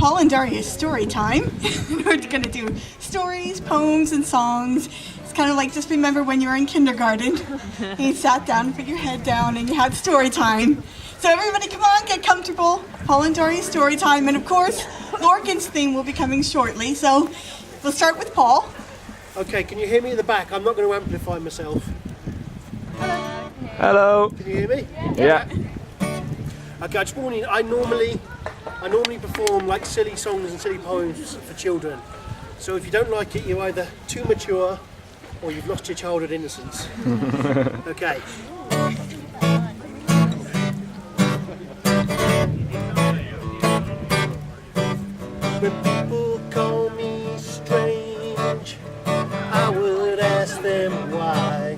Paul and Daria's story time. We're going to do stories, poems, and songs. It's kind of like just remember when you were in kindergarten and you sat down and put your head down and you had story time. So everybody come on, get comfortable. Paul and Daria's story time. And of course, Lorcan's theme will be coming shortly. So we'll start with Paul. Okay, can you hear me in the back? I'm not going to amplify myself. Hello. Can you hear me? Yeah. Okay, I just warn you, I normally perform like silly songs and silly poems for children. So if you don't like it, you're either too mature or you've lost your childhood innocence. Okay. When people call me strange, I would ask them why.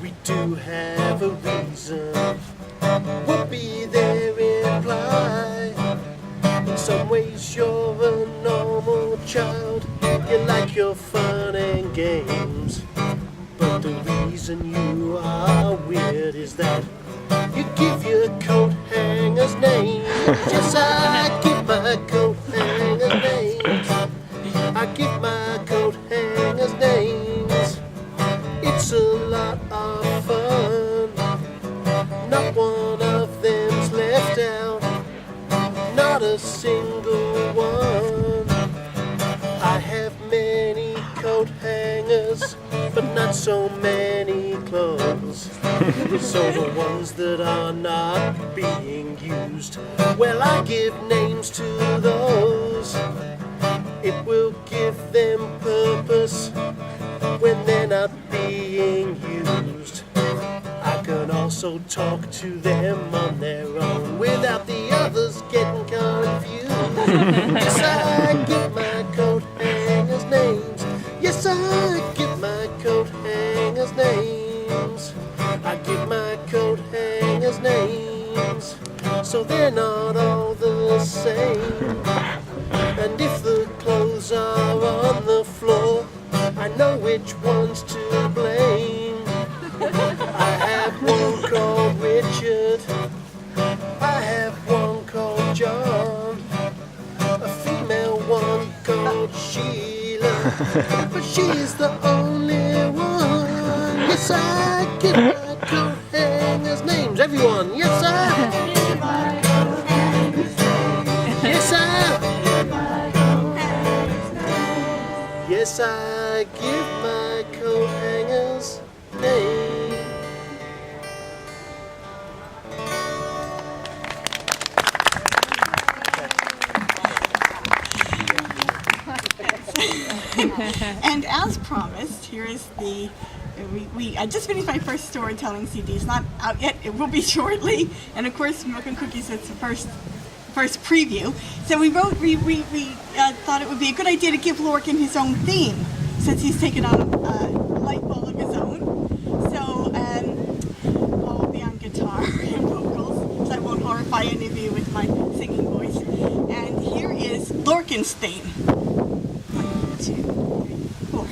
We do have a reason. What be their reply? In some ways you're a normal child. You like your fun and games. But the reason you are weird is that you give your coat hangers names. Yes, I give my coat hangers names. I give my coat hangers names. It's a lot of fun. Not one of them's left out. Not a single one. I have many coat hangers, but not so many clothes. So the ones that are not being used, well, I give names to those. It will give them purpose when they're not being used. I can also talk to them on their own without the others getting confused. Yes, I give my coat hangers names. Yes, I give my coat hangers names. I give my coat hangers names. So they're not all the same. And if the clothes are on the floor, I know which one's to blame. I have one called Richard. I have one called John. A female one called Sheila. But she's the only one. Yes, I give my coat hangers names. Everyone, yes, I give my coat hangers names. Yes, I give my coat hangers names. Yes, I give my coat hangers names. And as promised, here is the, I just finished my first storytelling CD. It's not out yet, it will be shortly. And of course, Milk and Cookies, it's the first preview. So we thought it would be a good idea to give Lorcan his own theme, since he's taken on a light bulb of his own. So Paul will be on guitar and vocals, so I won't horrify any of you with my singing voice. And here is Lorcan's theme. 1, 2, 3, 4.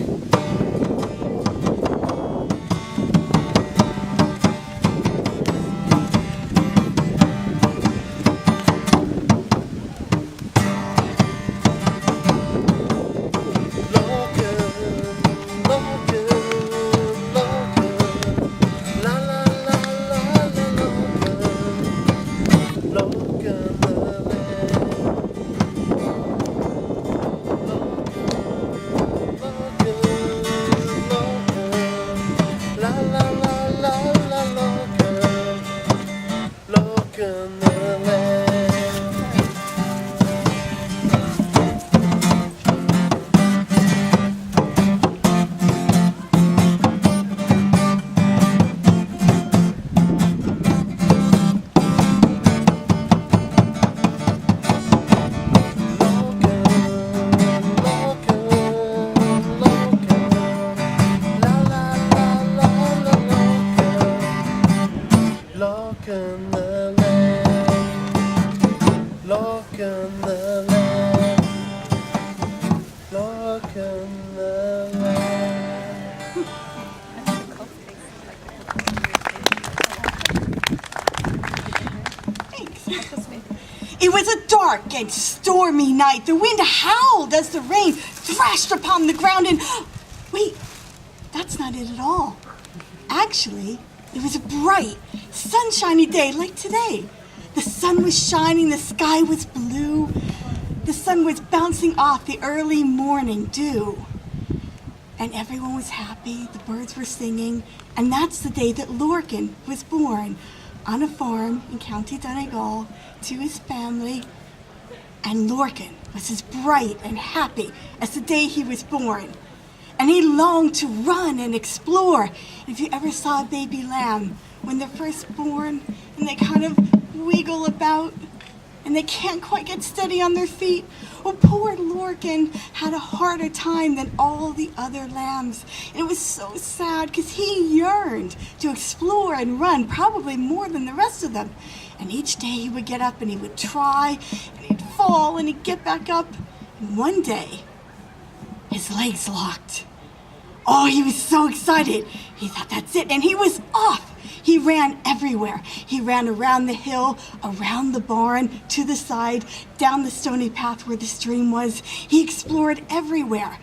It was a dark and stormy night. The wind howled as the rain thrashed upon the ground and... Wait, that's not it at all. Actually, it was a bright, sunshiny day like today. The sun was shining, the sky was blue. The sun was bouncing off the early morning dew. And everyone was happy, the birds were singing, and that's the day that Lorcan was born on a farm in County Donegal to his family. And Lorcan was as bright and happy as the day he was born. And he longed to run and explore. If you ever saw a baby lamb when they're first born and they kind of wiggle about and they can't quite get steady on their feet, well, poor Lorcan had a harder time than all the other lambs. And it was so sad because he yearned to explore and run probably more than the rest of them. And each day he would get up and he would try and he'd fall and he'd get back up. And one day, his legs locked. Oh, he was so excited. He thought, that's it. And he was off. He ran everywhere. He ran around the hill, around the barn, to the side, down the stony path where the stream was. He explored everywhere.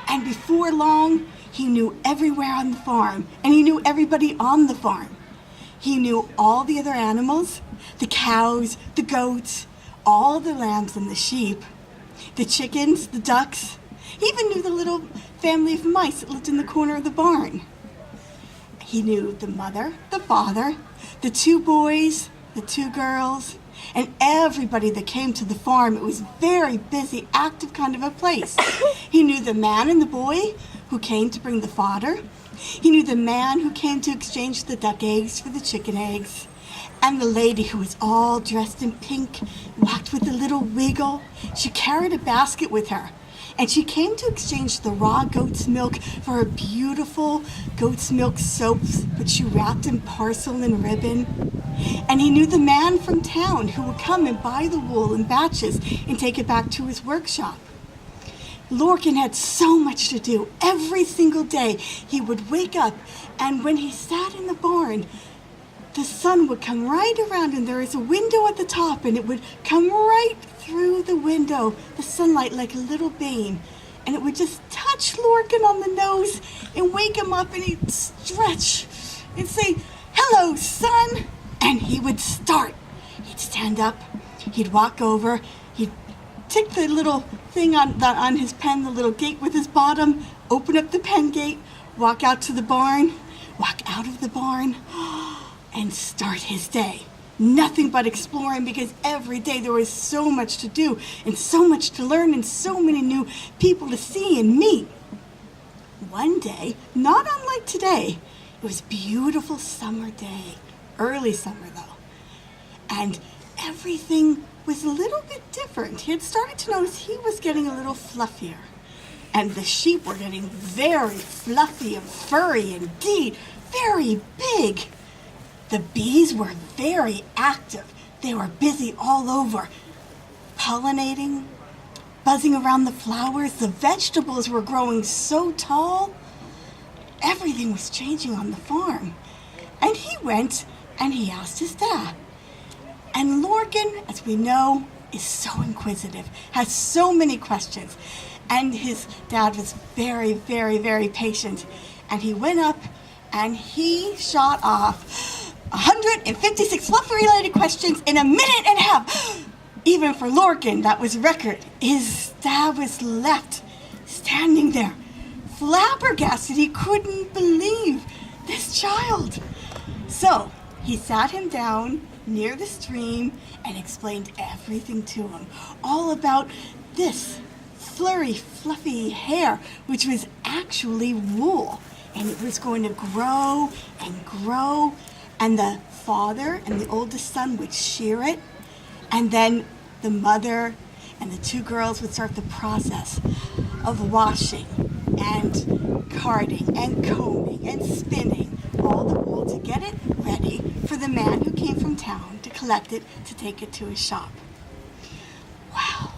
And before long, he knew everywhere on the farm. And he knew everybody on the farm. He knew all the other animals, the cows, the goats, all the lambs and the sheep, the chickens, the ducks. He even knew the little family of mice that lived in the corner of the barn. He knew the mother, the father, the two boys, the two girls, and everybody that came to the farm. It was a very busy, active kind of a place. He knew the man and the boy who came to bring the fodder. He knew the man who came to exchange the duck eggs for the chicken eggs. And the lady who was all dressed in pink, walked with a little wiggle. She carried a basket with her. And she came to exchange the raw goat's milk for her beautiful goat's milk soaps, which she wrapped in parcel and ribbon. And he knew the man from town who would come and buy the wool in batches and take it back to his workshop. Lorcan had so much to do. Every single day he would wake up, and when he sat in the barn, the sun would come right around, and there is a window at the top, and it would come right through the window, the sunlight like a little beam, and it would just touch Lorcan on the nose and wake him up, and he'd stretch and say, "Hello, sun," and he would start. He'd stand up, he'd walk over, he'd take the little thing on his pen, the little gate with his bottom, open up the pen gate, walk out to the barn, walk out of the barn, and start his day. Nothing but exploring, because every day there was so much to do and so much to learn and so many new people to see and meet. One day, not unlike today, it was a beautiful summer day, early summer though, and everything was a little bit different. He had started to notice he was getting a little fluffier, and the sheep were getting very fluffy and furry, indeed, very big. The bees were very active. They were busy all over, pollinating, buzzing around the flowers. The vegetables were growing so tall. Everything was changing on the farm. And he went and he asked his dad. And Lorcan, as we know, is so inquisitive, has so many questions. And his dad was very, very, very patient. And he went up and he shot off 156 fluffy-related questions in a minute and a half. Even for Lorcan, that was record. His dad was left standing there, flabbergasted. He couldn't believe this child. So he sat him down near the stream and explained everything to him, all about this flurry, fluffy hair, which was actually wool, and it was going to grow and grow. And the father and the oldest son would shear it, and then the mother and the two girls would start the process of washing and carding and combing and spinning all the wool to get it ready for the man who came from town to collect it to take it to his shop. Wow,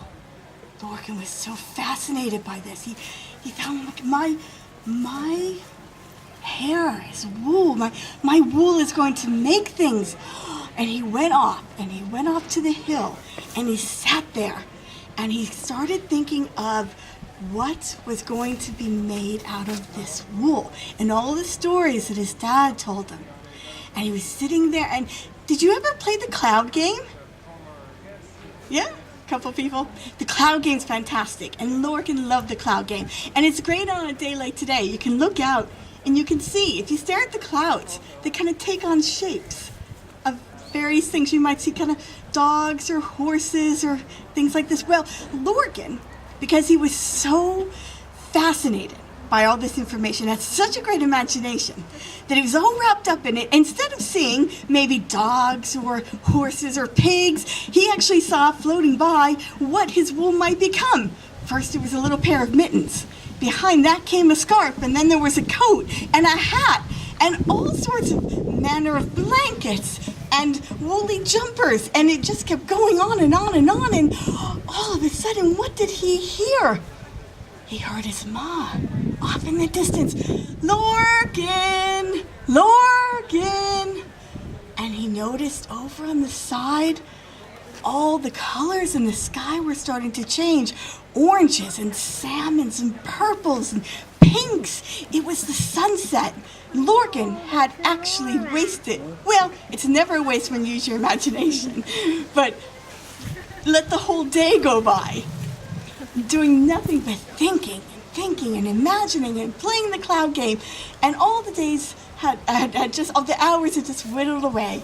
Lorcan was so fascinated by this. He found, like, my hair is wool. My wool is going to make things. And he went off to the hill, and he sat there, and he started thinking of what was going to be made out of this wool and all the stories that his dad told him. And he was sitting there, and did you ever play the cloud game? Yeah? A couple people? The cloud game's fantastic, and Lorcan loved the cloud game. And it's great on a day like today. You can look out, and you can see, if you stare at the clouds, they kind of take on shapes of various things. You might see kind of dogs or horses or things like this. Well, Lorcan, because he was so fascinated by all this information, had such a great imagination, that he was all wrapped up in it. Instead of seeing maybe dogs or horses or pigs, he actually saw floating by what his wool might become. First it was a little pair of mittens. Behind that came a scarf, and then there was a coat and a hat and all sorts of manner of blankets and woolly jumpers, and it just kept going on and on and on. And all of a sudden, what did he hear? He heard his mom off in the distance, "Lorcan! Lorcan!" And he noticed over on the side, all the colors in the sky were starting to change. Oranges and salmons and purples and pinks. It was the sunset. Lorcan had actually wasted. Well, it's never a waste when you use your imagination, but let the whole day go by doing nothing but thinking and imagining and playing the cloud game, and all the days had just, all the hours had just whittled away,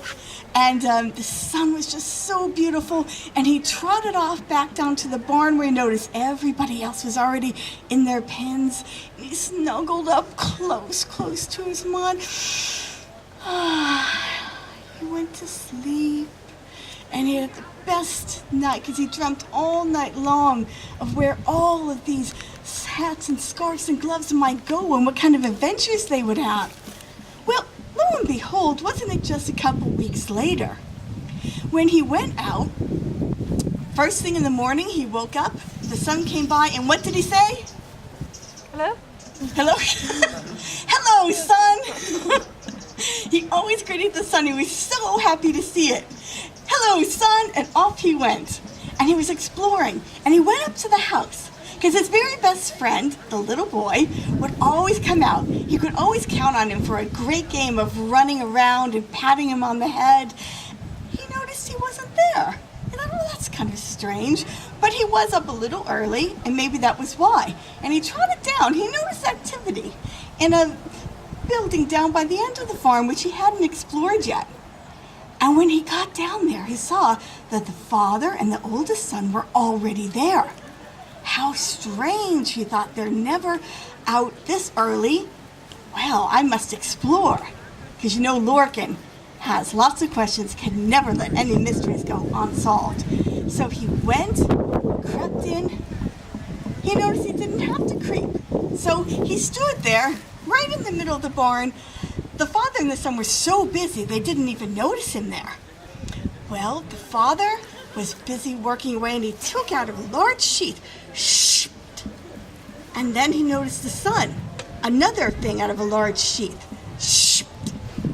and the sun was just so beautiful. And he trotted off back down to the barn, where he noticed everybody else was already in their pens. And he snuggled up close to his mom. He went to sleep, and he had the best night, because he dreamt all night long of where all of these hats and scarves and gloves might go, and what kind of adventures they would have. Well, lo and behold, wasn't it just a couple weeks later, when he went out, first thing in the morning, he woke up, the sun came by, and what did he say? Hello? Hello? Hello, sun! He always greeted the sun. He was so happy to see it. "Hello, son," and off he went. And he was exploring, and he went up to the house, because his very best friend, the little boy, would always come out. He could always count on him for a great game of running around and patting him on the head. He noticed he wasn't there. And I thought, well, that's kind of strange. But he was up a little early, and maybe that was why. And he trotted down. He noticed activity in a building down by the end of the farm, which he hadn't explored yet. And when he got down there, he saw that the father and the oldest son were already there. How strange, he thought. They're never out this early. Well, I must explore. Because you know Lorcan has lots of questions, can never let any mysteries go unsolved. So he went, crept in. He noticed he didn't have to creep. So he stood there, right in the middle of the barn. The father and the son were so busy, they didn't even notice him there. Well, the father was busy working away, and he took out a large sheath. Shh! And then he noticed the son, another thing out of a large sheath. Shh!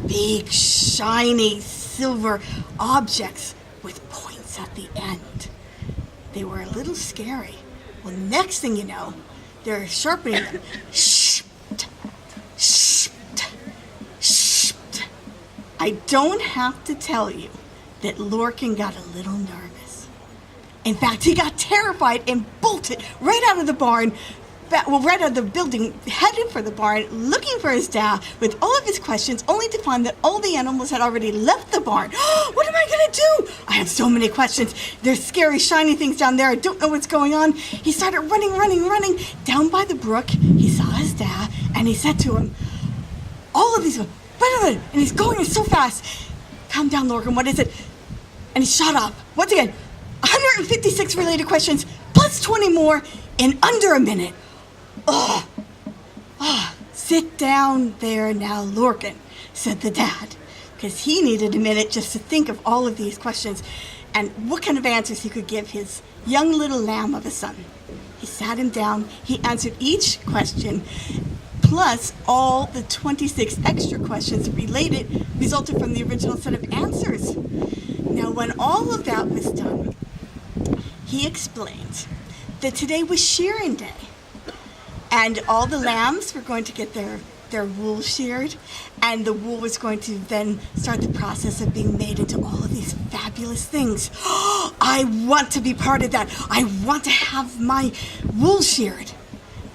Big, shiny, silver objects with points at the end. They were a little scary. Well, next thing you know, they're sharpening them. Shh! Shh! Shh! I don't have to tell you that Lorcan got a little nervous. In fact, he got terrified and bolted right out of the barn, right out of the building, headed for the barn, looking for his dad with all of his questions, only to find that all the animals had already left the barn. What am I going to do? I have so many questions. There's scary, shiny things down there. I don't know what's going on. He started running. Down by the brook, he saw his dad, and he said to him, all of these, and he's going so fast. Calm down, Lorcan, what is it? And he shot up. Once again, 156 related questions, plus 20 more in under a minute. Sit down there now, Lorcan, said the dad, because he needed a minute just to think of all of these questions and what kind of answers he could give his young little lamb of a son. He sat him down. He answered each question, plus all the 26 extra questions resulted from the original set of answers. Now, when all of that was done, he explained that today was shearing day, and all the lambs were going to get their wool sheared, and the wool was going to then start the process of being made into all of these fabulous things. I want to be part of that. I want to have my wool sheared.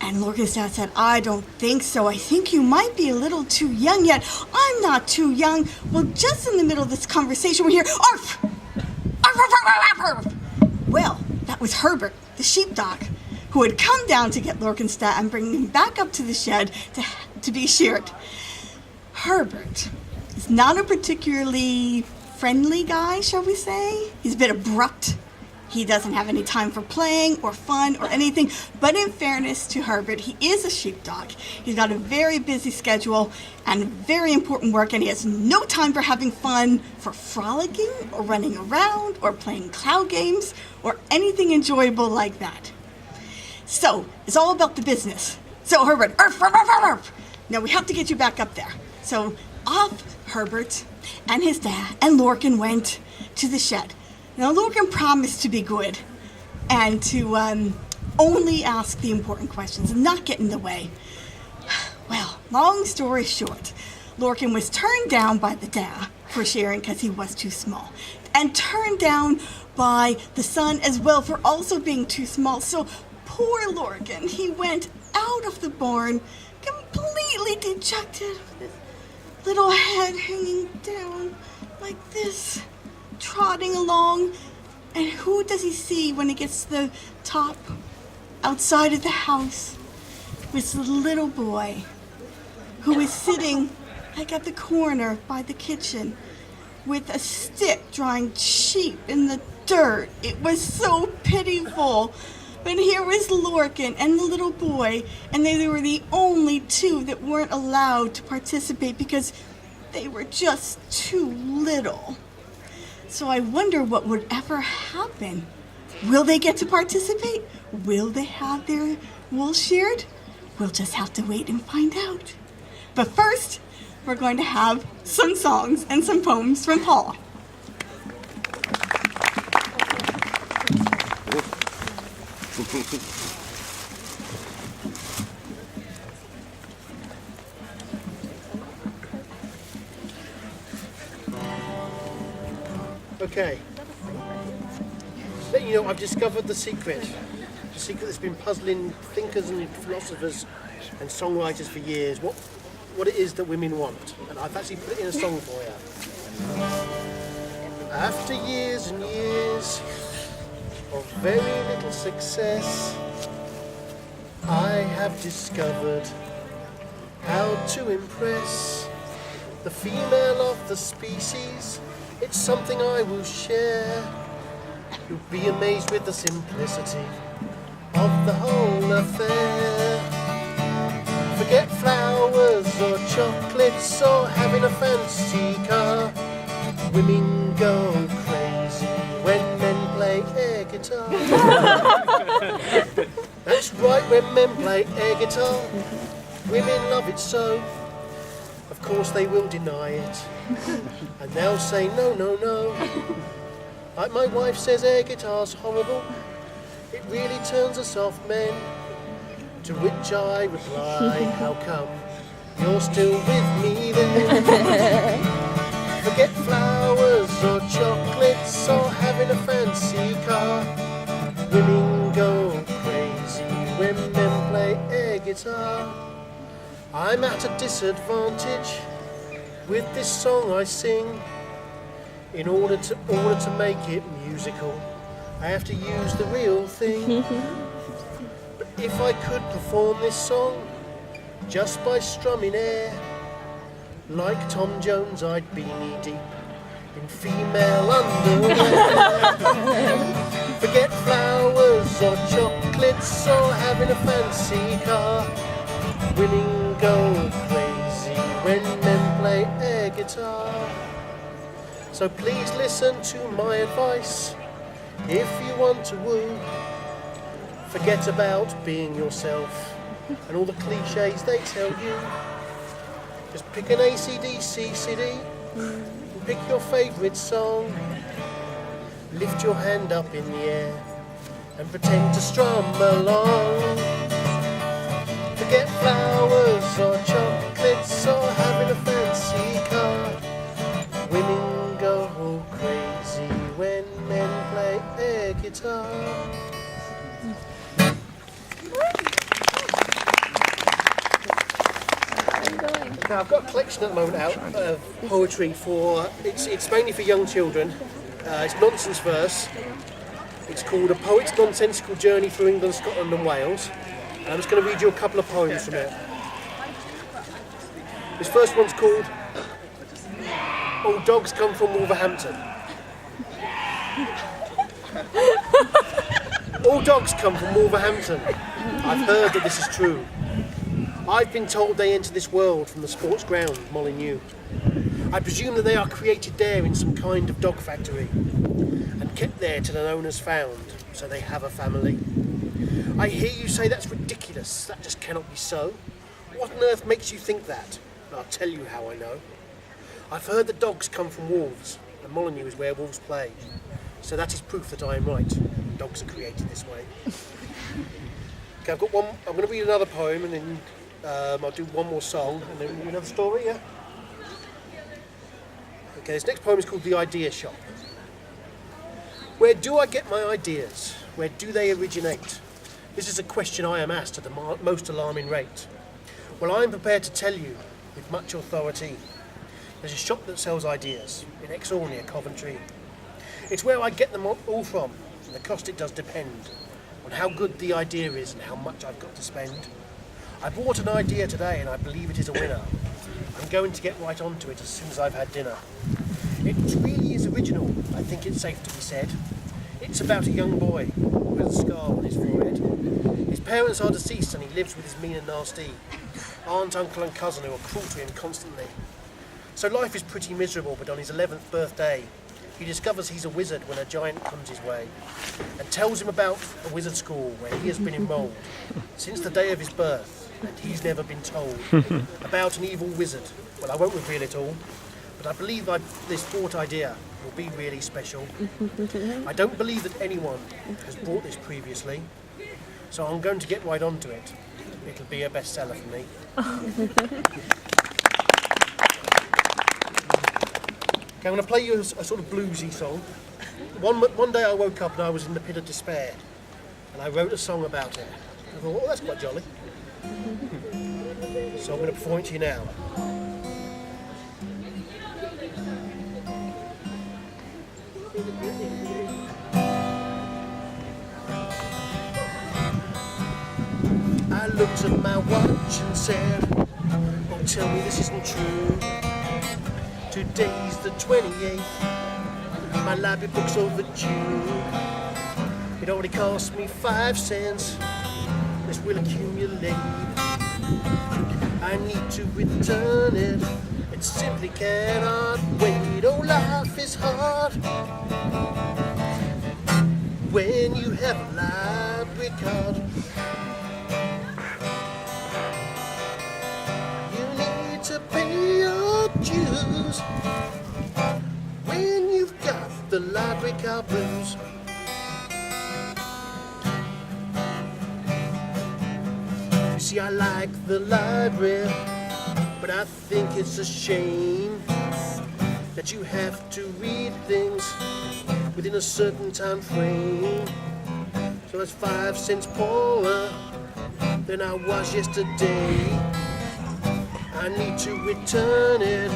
And Lorcan's dad said, I don't think so. I think you might be a little too young yet. I'm not too young. Well, just in the middle of this conversation, we hear, arf! Arf, arf, arf, arf, arf. Well, that was Herbert, the sheepdog, who had come down to get Lorcan's dad and bring him back up to the shed to be sheared. Herbert is not a particularly friendly guy, shall we say. He's a bit abrupt. He doesn't have any time for playing or fun or anything. But in fairness to Herbert, he is a sheepdog. He's got a very busy schedule and very important work, and he has no time for having fun, for frolicking or running around or playing cloud games or anything enjoyable like that. So it's all about the business. So Herbert, arf, arf, arf, arf, arf. Now we have to get you back up there. So off Herbert and his dad and Lorcan went to the shed. Now, Lorcan promised to be good and to only ask the important questions and not get in the way. Well, long story short, Lorcan was turned down by the dad for sharing because he was too small, and turned down by the son as well for also being too small. So poor Lorcan, he went out of the barn completely dejected, with his little head hanging down like this, trotting along. And who does he see when he gets to the top outside of the house? It's the little boy who is sitting like at the corner by the kitchen with a stick drawing sheep in the dirt. It was so pitiful. But here was Lorcan and the little boy, and they were the only two that weren't allowed to participate because they were just too little. So I wonder what would ever happen. Will they get to participate? Will they have their wool sheared? We'll just have to wait and find out. But first, we're going to have some songs and some poems from Paul. Okay. But, you know, I've discovered the secret. The secret that's been puzzling thinkers and philosophers and songwriters for years. What it is that women want. And I've actually put it in a song for you. After years and years of very little success, I have discovered how to impress the female of the species. It's something I will share. You'll be amazed with the simplicity of the whole affair. Forget flowers or chocolates or having a fancy car. Women go crazy when men play air guitar. That's right, when men play air guitar, women love it so. Of course they will deny it, and they'll say no, no, no. Like my wife says, air guitar's horrible, it really turns us off men. To which I reply, how come you're still with me then? Forget flowers or chocolates or having a fancy car. Women go crazy when men play air guitar. I'm at a disadvantage with this song I sing. In order to make it musical, I have to use the real thing. But if I could perform this song just by strumming air, like Tom Jones, I'd be knee-deep in female underwear. Forget flowers or chocolates or having a fancy car. Women go crazy when men play air guitar. So please listen to my advice. If you want to woo, forget about being yourself and all the cliches they tell you. Just pick an AC/DC CD and pick your favourite song. Lift your hand up in the air and pretend to strum along. Forget flowers or chocolates or having a fancy car. Women go crazy when men play air guitar. Now I've got a collection at the moment out of poetry for, it's mainly for young children. It's nonsense verse. It's called A Poet's Nonsensical Journey Through England, Scotland and Wales. And I'm just going to read you a couple of poems from it. This first one's called All Dogs Come from Wolverhampton. All dogs come from Wolverhampton. I've heard that this is true. I've been told they enter this world from the sports ground, Molyneux. I presume that they are created there in some kind of dog factory and kept there till an owner's found, so they have a family. I hear you say that's ridiculous, that just cannot be so. What on earth makes you think that? I'll tell you how I know. I've heard that dogs come from wolves, and Molyneux is where wolves play. So that is proof that I am right. Dogs are created this way. Okay, I've got one. I'm going to read another poem, and then I'll do one more song, and then we'll do another story, yeah? Okay, this next poem is called The Idea Shop. Where do I get my ideas? Where do they originate? This is a question I am asked at the most alarming rate. Well, I am prepared to tell you with much authority. There's a shop that sells ideas in Exhall near Coventry. It's where I get them all from, and the cost it does depend on how good the idea is and how much I've got to spend. I bought an idea today and I believe it is a winner. I'm going to get right onto it as soon as I've had dinner. It really is original, I think it's safe to be said. It's about a young boy with a scar on his forehead. His parents are deceased and he lives with his mean and nasty aunt, uncle and cousin who are cruel to him constantly. So life is pretty miserable, but on his 11th birthday he discovers he's a wizard when a giant comes his way and tells him about a wizard school where he has been enrolled since the day of his birth, and he's never been told about an evil wizard. Well, I won't reveal it all, but I believe this thought idea will be really special. I don't believe that anyone has bought this previously, so I'm going to get right onto it. It'll be a bestseller for me. Okay, I'm going to play you a sort of bluesy song. One day I woke up and I was in the pit of despair, and I wrote a song about it. I thought, oh, that's quite jolly. So I'm going to perform it to you now. I looked at my watch and said, oh, tell me this isn't true. Today's the 28th, my library book's overdue. It already cost me 5 cents, this will accumulate. I need to return it, it simply cannot wait. Oh, life is hard when you have a library card. You need to pay your dues when you've got the library card blues. You see, I like the library, but I think it's a shame that you have to read things within a certain time frame. So that's 5 cents poorer than I was yesterday. I need to return it,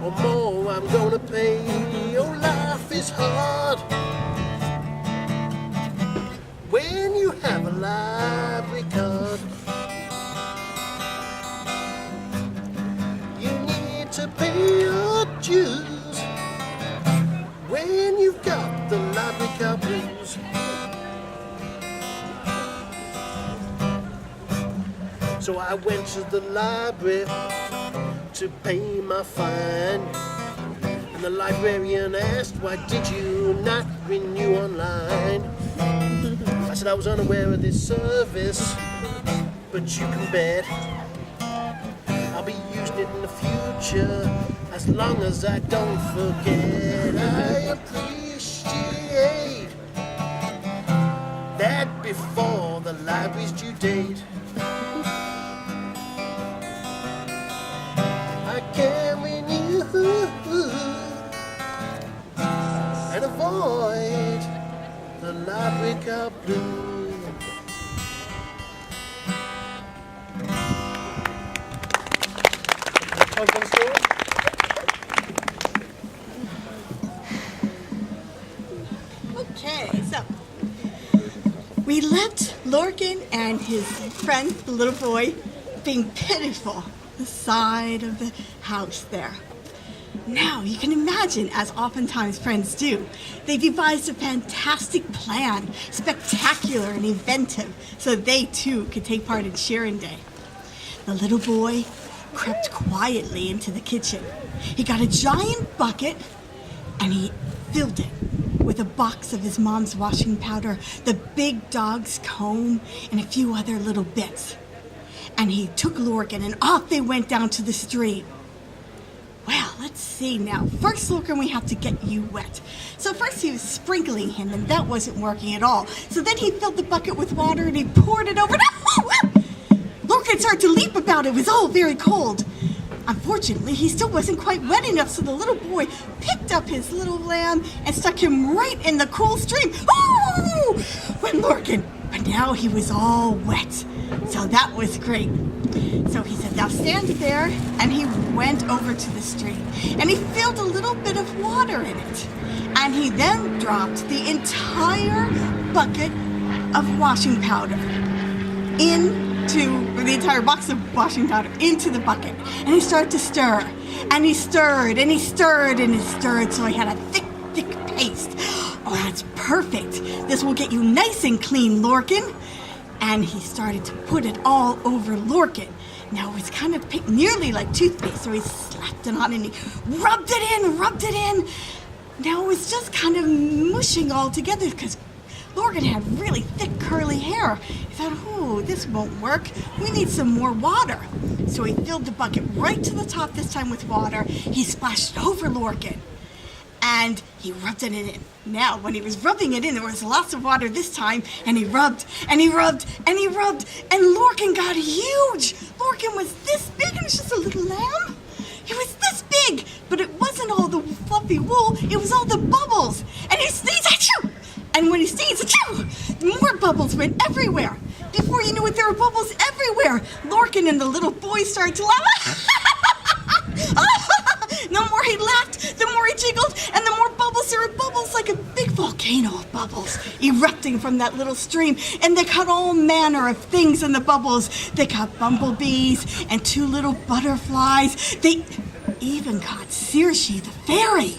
or more I'm gonna pay. Oh, life is hard when you have a library card. You need to pay your dues when you've got the library card blues. So I went to the library to pay my fine, and the librarian asked, why did you not renew online? I said I was unaware of this service, but you can bet I'll be using it in the future as long as I don't forget. I appreciate had before the library's due date. I can renew and avoid the library got blue. Welcome, story. Okay, so we left Lorcan and his friend, the little boy, being pitiful the side of the house there. Now, you can imagine, as oftentimes friends do, they devised a fantastic plan, spectacular and inventive, so they too could take part in Shearing Day. The little boy crept quietly into the kitchen. He got a giant bucket and he filled it with a box of his mom's washing powder, the big dog's comb, and a few other little bits. And he took Lorcan and off they went down to the stream. Well, let's see now. First, Lorcan, we have to get you wet. So first he was sprinkling him, and that wasn't working at all. So then he filled the bucket with water, and he poured it over. Lorcan started to leap about. It was all very cold. Unfortunately, he still wasn't quite wet enough, so the little boy picked up his little lamb and stuck him right in the cool stream. Oh! Went Lorcan, but now he was all wet. So that was great. So he said, now stand there, and he went over to the stream, and he filled a little bit of water in it. And he then dropped the entire bucket of washing powder or the entire box of washing powder into the bucket. And he started to stir. And he stirred, and he stirred, and he stirred, so he had a thick paste. Oh, that's perfect. This will get you nice and clean, Lorcan. And he started to put it all over Lorcan. Now, it was kind of nearly like toothpaste, so he slapped it on and he rubbed it in. Now, it was just kind of mushing all together because Lorcan had really thick, curly hair. He thought, oh, this won't work. We need some more water. So he filled the bucket right to the top, this time with water. He splashed it over Lorcan. And he rubbed it in. Now, when he was rubbing it in, there was lots of water this time, and he rubbed, and he rubbed, and he rubbed, and Lorcan got huge. Lorcan was this big, and it was just a little lamb. He was this big, but it wasn't all the fluffy wool, it was all the bubbles. And he sneezed, achoo! And when he sneezed, achoo! More bubbles went everywhere. Before you knew it, there were bubbles everywhere. Lorcan and the little boy started to laugh. The more he laughed, the more he jiggled, and the more bubbles. There were bubbles like a big volcano of bubbles erupting from that little stream. And they caught all manner of things in the bubbles. They caught bumblebees and 2 little butterflies. They even caught Circe the fairy.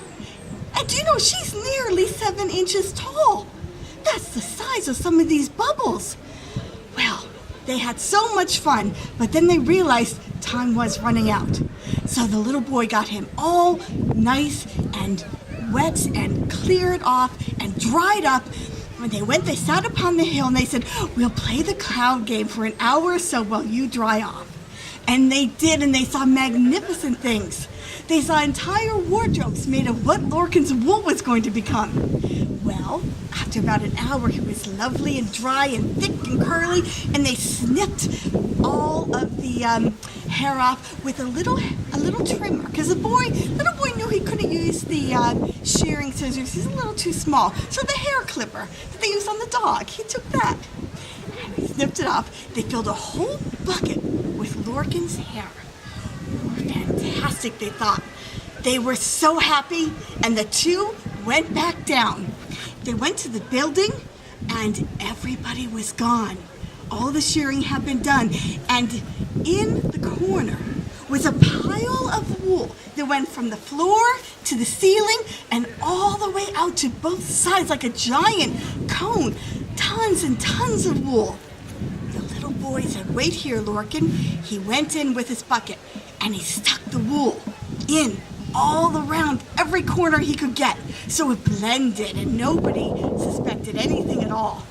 And do you know, she's nearly 7 inches tall. That's the size of some of these bubbles. Well, they had so much fun, but then they realized time was running out. So the little boy got him all nice and wet and cleared off and dried up. When they went, they sat upon the hill and they said, we'll play the cloud game for an hour or so while you dry off. And they did, and they saw magnificent things. They saw entire wardrobes made of what Lorcan's wool was going to become. Well, after about an hour, he was lovely and dry and thick and curly, and they snipped all of the hair off with a little trimmer, because the little boy knew he couldn't use the shearing scissors. He's a little too small. So the hair clipper that they used on the dog, he took that. And they snipped it off. They filled a whole bucket with Lorcan's hair. Fantastic, they thought. They were so happy, and the 2 went back down. They went to the building, and everybody was gone. All the shearing had been done, and in the corner was a pile of wool that went from the floor to the ceiling and all the way out to both sides like a giant cone. Tons and tons of wool. The little boy said, wait here, Lorcan. He went in with his bucket, and he stuck the wool in all around every corner he could get, so it blended and nobody suspected anything at all.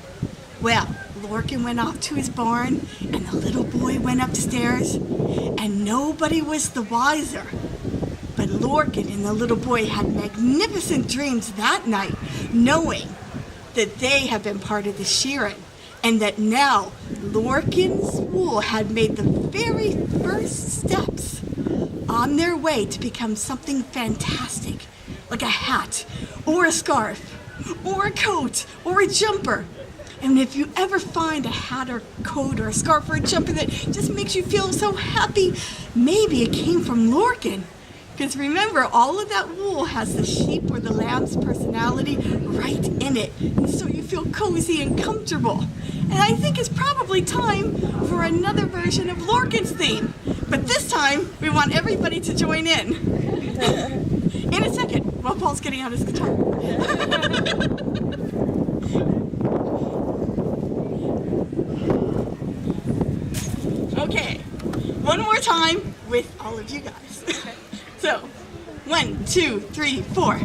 Well, Lorcan went off to his barn, and the little boy went upstairs, and nobody was the wiser. But Lorcan and the little boy had magnificent dreams that night, knowing that they had been part of the shearing. and that now Lorcan's wool had made the very first steps on their way to become something fantastic, like a hat, or a scarf, or a coat, or a jumper. And if you ever find a hat or coat or a scarf or a jumper that just makes you feel so happy, maybe it came from Lorcan. Because remember, all of that wool has the sheep or the lamb's personality right in it. And so you feel cozy and comfortable. And I think it's probably time for another version of Lorcan's theme. But this time, we want everybody to join in. In a second, while Paul's getting out his guitar. Okay, one more time with all of you guys. So, 1, 2, 3, 4.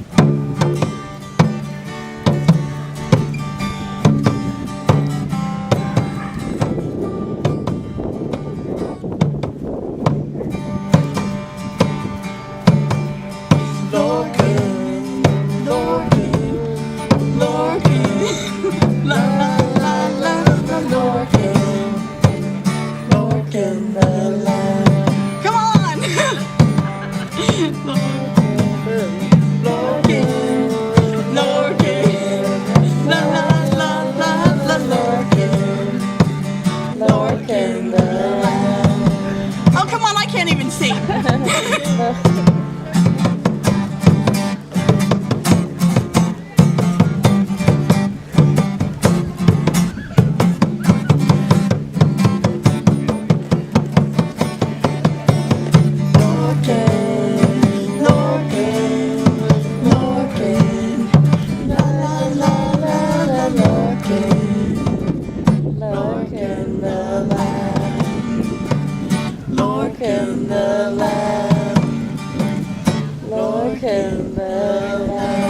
Oh, come on, I can't even sing. Lorcan the lamb.